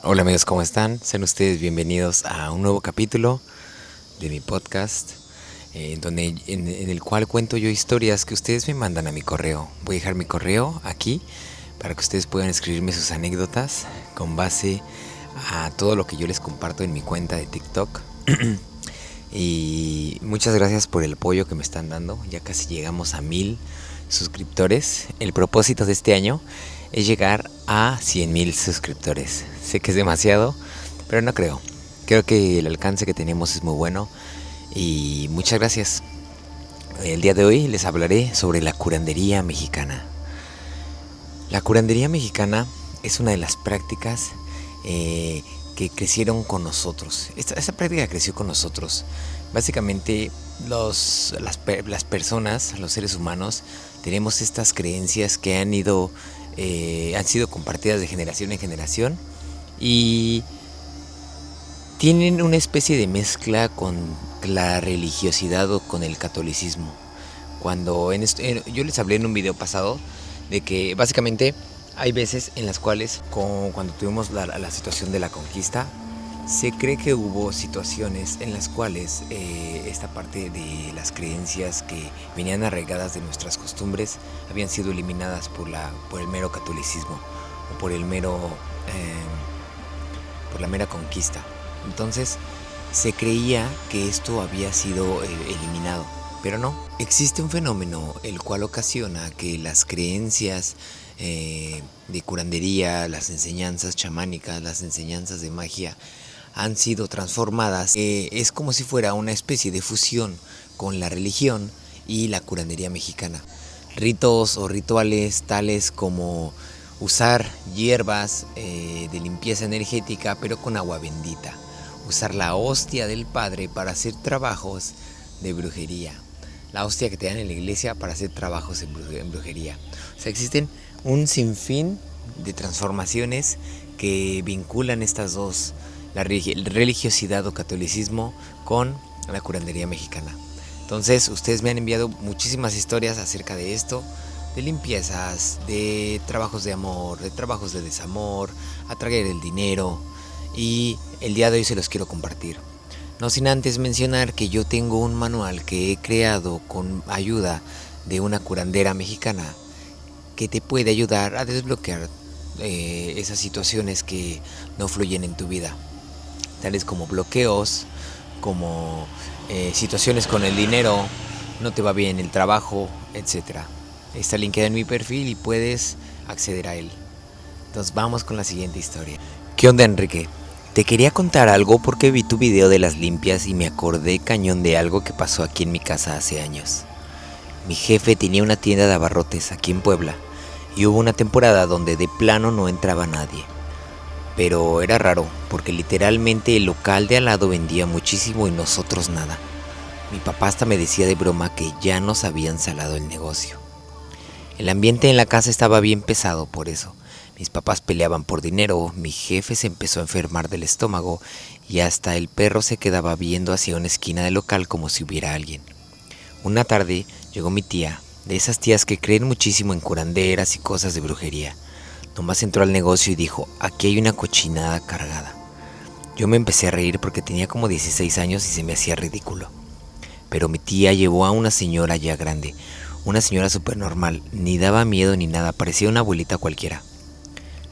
Hola amigos, ¿cómo están? Sean ustedes bienvenidos a un nuevo capítulo de mi podcast, en el cual cuento yo historias que ustedes me mandan a mi correo. Voy a dejar mi correo aquí para que ustedes puedan escribirme sus anécdotas con base a todo lo que yo les comparto en mi cuenta de TikTok. Y muchas gracias por el apoyo que me están dando. Ya casi llegamos a 1000 suscriptores. El propósito de este año es llegar a 100,000 suscriptores. Sé que es demasiado, pero no creo. Creo que el alcance que tenemos es muy bueno. Y muchas gracias. El día de hoy les hablaré sobre la curandería mexicana. La curandería mexicana es una de las prácticas que crecieron con nosotros. Esta práctica creció con nosotros. Básicamente las personas, los seres humanos, tenemos estas creencias que han sido compartidas de generación en generación y tienen una especie de mezcla con la religiosidad o con el catolicismo. Yo les hablé en un video pasado de que básicamente hay veces en las cuales, cuando tuvimos la situación de la conquista, se cree que hubo situaciones en las cuales esta parte de las creencias que venían arraigadas de nuestras costumbres habían sido eliminadas por el mero catolicismo o por la mera conquista. Entonces se creía que esto había sido eliminado, pero no. Existe un fenómeno el cual ocasiona que las creencias de curandería, las enseñanzas chamánicas, las enseñanzas de magia han sido transformadas. Es como si fuera una especie de fusión con la religión y la curandería mexicana. Ritos o rituales tales como usar hierbas de limpieza energética pero con agua bendita. Usar la hostia del Padre para hacer trabajos de brujería. La hostia que te dan en la iglesia para hacer trabajos en brujería. O sea, existen un sinfín de transformaciones que vinculan estas dos, la religiosidad o catolicismo con la curandería mexicana. Entonces, ustedes me han enviado muchísimas historias acerca de esto, de limpiezas, de trabajos de amor, de trabajos de desamor, atraer el dinero, y el día de hoy se los quiero compartir. No sin antes mencionar que yo tengo un manual que he creado con ayuda de una curandera mexicana que te puede ayudar a desbloquear esas situaciones que no fluyen en tu vida, tales como bloqueos, como situaciones con el dinero, no te va bien el trabajo, etc. Está linkado en mi perfil y puedes acceder a él. Entonces vamos con la siguiente historia. ¿Qué onda, Enrique? Te quería contar algo porque vi tu video de las limpias y me acordé cañón de algo que pasó aquí en mi casa hace años. Mi jefe tenía una tienda de abarrotes aquí en Puebla y hubo una temporada donde de plano no entraba nadie. Pero era raro porque literalmente el local de al lado vendía muchísimo y nosotros nada. Mi papá hasta me decía de broma que ya nos habían salado el negocio. El ambiente en la casa estaba bien pesado por eso. Mis papás peleaban por dinero, mi jefe se empezó a enfermar del estómago y hasta el perro se quedaba viendo hacia una esquina del local como si hubiera alguien. Una tarde llegó mi tía, de esas tías que creen muchísimo en curanderas y cosas de brujería. Nomás entró al negocio y dijo, aquí hay una cochinada cargada. Yo me empecé a reír porque tenía como 16 años y se me hacía ridículo. Pero mi tía llevó a una señora ya grande, una señora súper normal, ni daba miedo ni nada, parecía una abuelita cualquiera.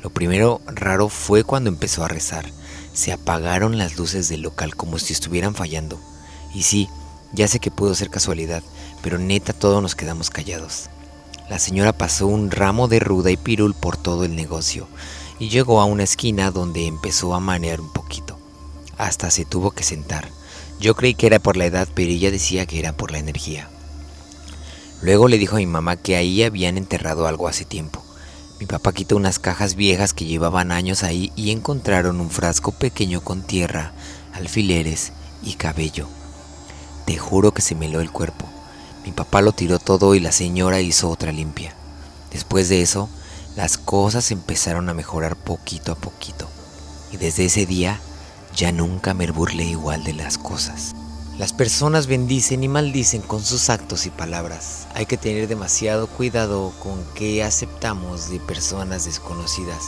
Lo primero raro fue cuando empezó a rezar. Se apagaron las luces del local como si estuvieran fallando. Y sí, ya sé que pudo ser casualidad, pero neta todos nos quedamos callados. La señora pasó un ramo de ruda y pirul por todo el negocio y llegó a una esquina donde empezó a manear un poquito. Hasta se tuvo que sentar. Yo creí que era por la edad, pero ella decía que era por la energía. Luego le dijo a mi mamá que ahí habían enterrado algo hace tiempo. Mi papá quitó unas cajas viejas que llevaban años ahí y encontraron un frasco pequeño con tierra, alfileres y cabello. Te juro que se me heló el cuerpo. Mi papá lo tiró todo y la señora hizo otra limpia. Después de eso, las cosas empezaron a mejorar poquito a poquito. Y desde ese día, ya nunca me burlé igual de las cosas. Las personas bendicen y maldicen con sus actos y palabras. Hay que tener demasiado cuidado con qué aceptamos de personas desconocidas.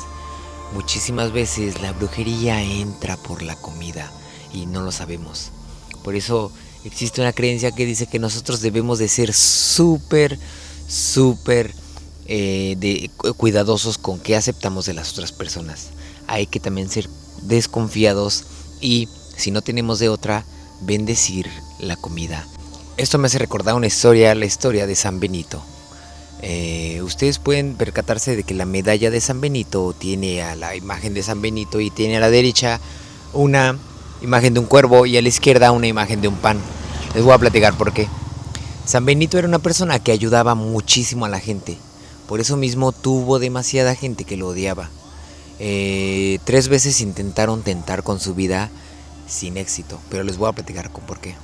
Muchísimas veces la brujería entra por la comida y no lo sabemos. Por eso existe una creencia que dice que nosotros debemos de ser súper cuidadosos con qué aceptamos de las otras personas. Hay que también ser desconfiados y, si no tenemos de otra, bendecir la comida. Esto me hace recordar la historia de San Benito. Ustedes pueden percatarse de que la medalla de San Benito tiene a la imagen de San Benito y tiene a la derecha una imagen de un cuervo y a la izquierda una imagen de un pan. Les voy a platicar por qué. San Benito era una persona que ayudaba muchísimo a la gente. Por eso mismo tuvo demasiada gente que lo odiaba. 3 veces intentaron tentar con su vida sin éxito, pero les voy a platicar con por qué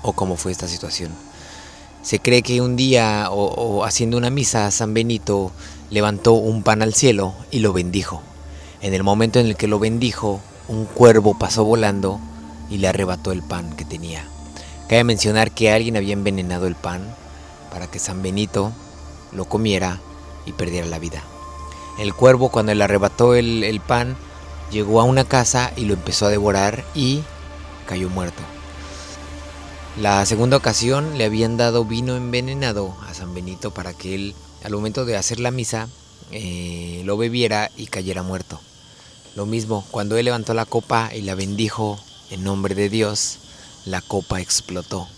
o cómo fue esta situación. Se cree que un día, haciendo una misa, San Benito levantó un pan al cielo y lo bendijo. En el momento en el que lo bendijo, un cuervo pasó volando y le arrebató el pan que tenía. Cabe mencionar que alguien había envenenado el pan para que San Benito lo comiera y perdiera la vida. El cuervo, cuando le arrebató el pan, llegó a una casa y lo empezó a devorar y cayó muerto. La segunda ocasión le habían dado vino envenenado a San Benito para que él, al momento de hacer la misa, lo bebiera y cayera muerto. Lo mismo, cuando él levantó la copa y la bendijo en nombre de Dios, la copa explotó.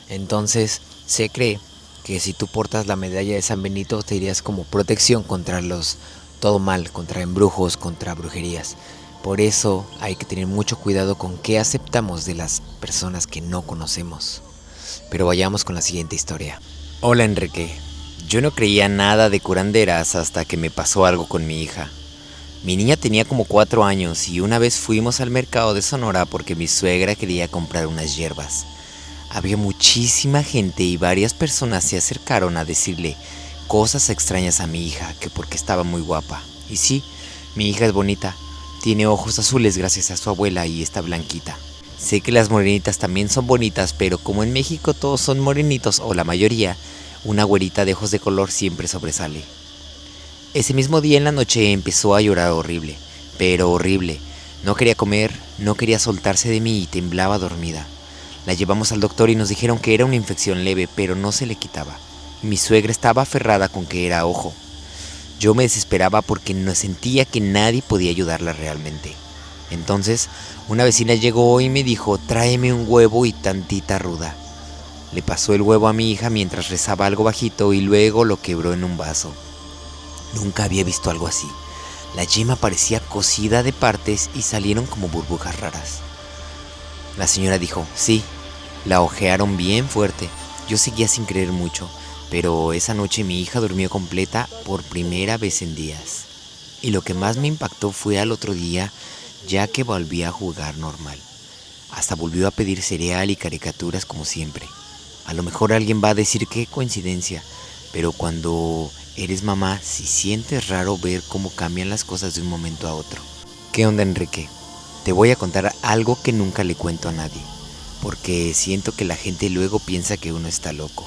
Entonces se cree que si tú portas la medalla de San Benito te irías como protección contra todo mal, contra embrujos, contra brujerías. Por eso hay que tener mucho cuidado con qué aceptamos de las personas que no conocemos. Pero vayamos con la siguiente historia. Hola Enrique, yo no creía nada de curanderas hasta que me pasó algo con mi hija. Mi niña tenía como 4 años y una vez fuimos al mercado de Sonora porque mi suegra quería comprar unas hierbas. Había muchísima gente y varias personas se acercaron a decirle cosas extrañas a mi hija, que porque estaba muy guapa. Y sí, mi hija es bonita. Tiene ojos azules gracias a su abuela y está blanquita. Sé que las morenitas también son bonitas, pero como en México todos son morenitos o la mayoría, una güerita de ojos de color siempre sobresale. Ese mismo día en la noche empezó a llorar horrible, pero horrible. No quería comer, no quería soltarse de mí y temblaba dormida. La llevamos al doctor y nos dijeron que era una infección leve, pero no se le quitaba. Mi suegra estaba aferrada con que era ojo. Yo me desesperaba porque no sentía que nadie podía ayudarla realmente. Entonces, una vecina llegó y me dijo, tráeme un huevo y tantita ruda. Le pasó el huevo a mi hija mientras rezaba algo bajito y luego lo quebró en un vaso. Nunca había visto algo así. La yema parecía cocida de partes y salieron como burbujas raras. La señora dijo, sí, la ojearon bien fuerte. Yo seguía sin creer mucho. Pero esa noche mi hija durmió completa por primera vez en días. Y lo que más me impactó fue al otro día, ya que volví a jugar normal. Hasta volvió a pedir cereal y caricaturas como siempre. A lo mejor alguien va a decir qué coincidencia, pero cuando eres mamá sí sientes raro ver cómo cambian las cosas de un momento a otro. ¿Qué onda, Enrique? Te voy a contar algo que nunca le cuento a nadie, porque siento que la gente luego piensa que uno está loco.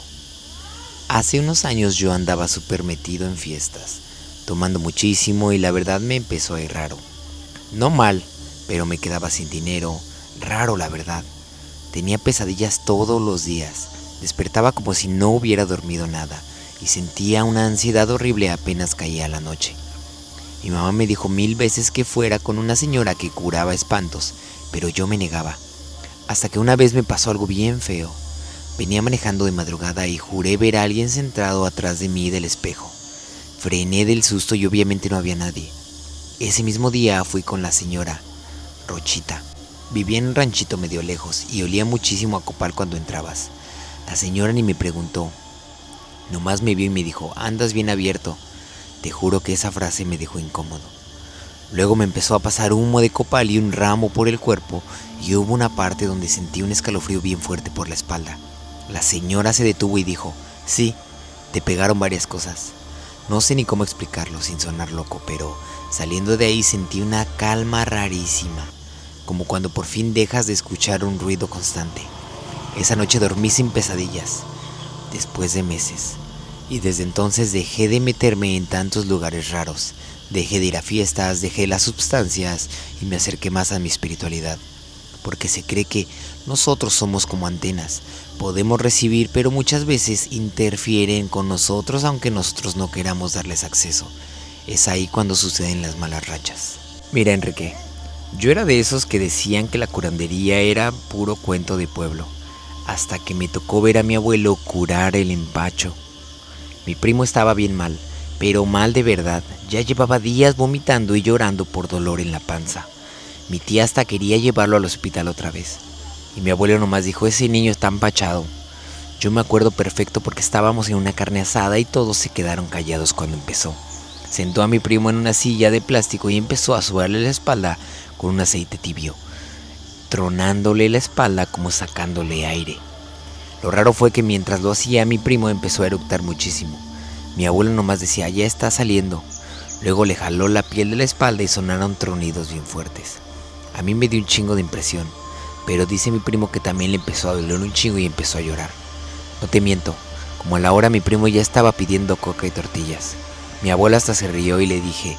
Hace unos años yo andaba súper metido en fiestas, tomando muchísimo y la verdad me empezó a ir raro. No mal, pero me quedaba sin dinero, raro la verdad. Tenía pesadillas todos los días, despertaba como si no hubiera dormido nada y sentía una ansiedad horrible apenas caía la noche. Mi mamá me dijo 1000 veces que fuera con una señora que curaba espantos, pero yo me negaba. Hasta que una vez me pasó algo bien feo. Venía manejando de madrugada y juré ver a alguien sentado atrás de mí del espejo. Frené del susto y obviamente no había nadie. Ese mismo día fui con la señora Rochita. Vivía en un ranchito medio lejos y olía muchísimo a copal cuando entrabas. La señora ni me preguntó. Nomás me vio y me dijo, andas bien abierto. Te juro que esa frase me dejó incómodo. Luego me empezó a pasar humo de copal y un ramo por el cuerpo y hubo una parte donde sentí un escalofrío bien fuerte por la espalda. La señora se detuvo y dijo, sí, te pegaron varias cosas. No sé ni cómo explicarlo sin sonar loco, pero saliendo de ahí sentí una calma rarísima, como cuando por fin dejas de escuchar un ruido constante. Esa noche dormí sin pesadillas, después de meses, y desde entonces dejé de meterme en tantos lugares raros. Dejé de ir a fiestas, dejé las sustancias y me acerqué más a mi espiritualidad, porque se cree que nosotros somos como antenas, podemos recibir, pero muchas veces interfieren con nosotros aunque nosotros no queramos darles acceso. Es ahí cuando suceden las malas rachas. Mira, Enrique, yo era de esos que decían que la curandería era puro cuento de pueblo, hasta que me tocó ver a mi abuelo curar el empacho. Mi primo estaba bien mal, pero mal de verdad. Ya llevaba días vomitando y llorando por dolor en la panza. Mi tía hasta quería llevarlo al hospital otra vez. Y mi abuelo nomás dijo, ese niño está empachado. Yo me acuerdo perfecto porque estábamos en una carne asada y todos se quedaron callados cuando empezó. Sentó a mi primo en una silla de plástico y empezó a sobarle la espalda con un aceite tibio, tronándole la espalda como sacándole aire. Lo raro fue que mientras lo hacía, mi primo empezó a eructar muchísimo. Mi abuelo nomás decía, ya está saliendo. Luego le jaló la piel de la espalda y sonaron tronidos bien fuertes. A mí me dio un chingo de impresión, pero dice mi primo que también le empezó a doler un chingo y empezó a llorar. No te miento, como a la hora mi primo ya estaba pidiendo coca y tortillas. Mi abuela hasta se rió y le dije,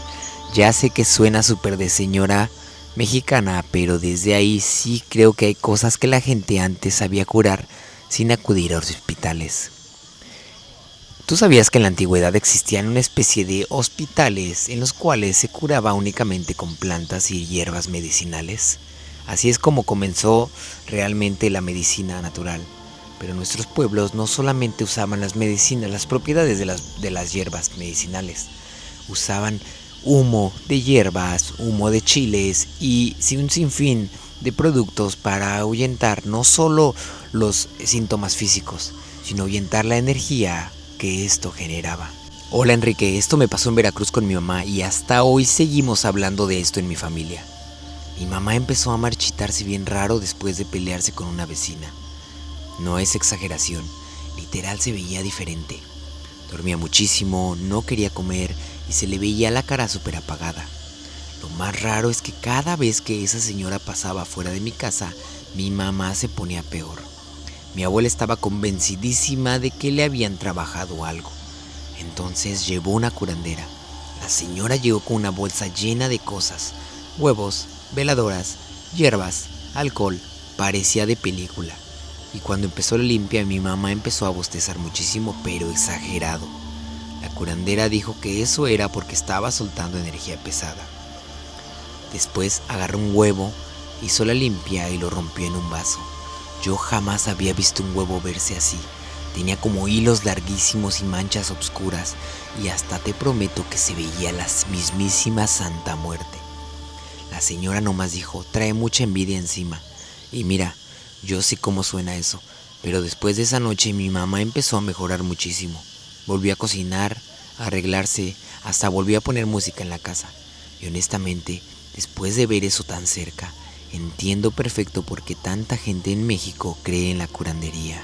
ya sé que suena súper de señora mexicana, pero desde ahí sí creo que hay cosas que la gente antes sabía curar sin acudir a los hospitales. ¿Tú sabías que en la antigüedad existían una especie de hospitales en los cuales se curaba únicamente con plantas y hierbas medicinales? Así es como comenzó realmente la medicina natural. Pero nuestros pueblos no solamente usaban las medicinas, las propiedades de las hierbas medicinales. Usaban humo de hierbas, humo de chiles y un sinfín de productos para ahuyentar no solo los síntomas físicos, sino ahuyentar la energía que esto generaba. Hola Enrique, esto me pasó en Veracruz con mi mamá y hasta hoy seguimos hablando de esto en mi familia. Mi mamá empezó a marchitarse bien raro después de pelearse con una vecina. No es exageración, literal se veía diferente. Dormía muchísimo, no quería comer y se le veía la cara súper apagada. Lo más raro es que cada vez que esa señora pasaba fuera de mi casa, mi mamá se ponía peor. Mi abuela estaba convencidísima de que le habían trabajado algo. Entonces llevó una curandera. La señora llegó con una bolsa llena de cosas: huevos, veladoras, hierbas, alcohol. Parecía de película. Y cuando empezó la limpia, mi mamá empezó a bostezar muchísimo, pero exagerado. La curandera dijo que eso era porque estaba soltando energía pesada. Después agarró un huevo, hizo la limpia y lo rompió en un vaso. Yo jamás había visto un huevo verse así. Tenía como hilos larguísimos y manchas oscuras, y hasta te prometo que se veía la mismísima Santa Muerte. La señora nomás dijo, trae mucha envidia encima. Y mira, yo sé cómo suena eso, pero después de esa noche mi mamá empezó a mejorar muchísimo. Volvió a cocinar, a arreglarse, hasta volvió a poner música en la casa. Y honestamente, después de ver eso tan cerca, entiendo perfecto por qué tanta gente en México cree en la curandería.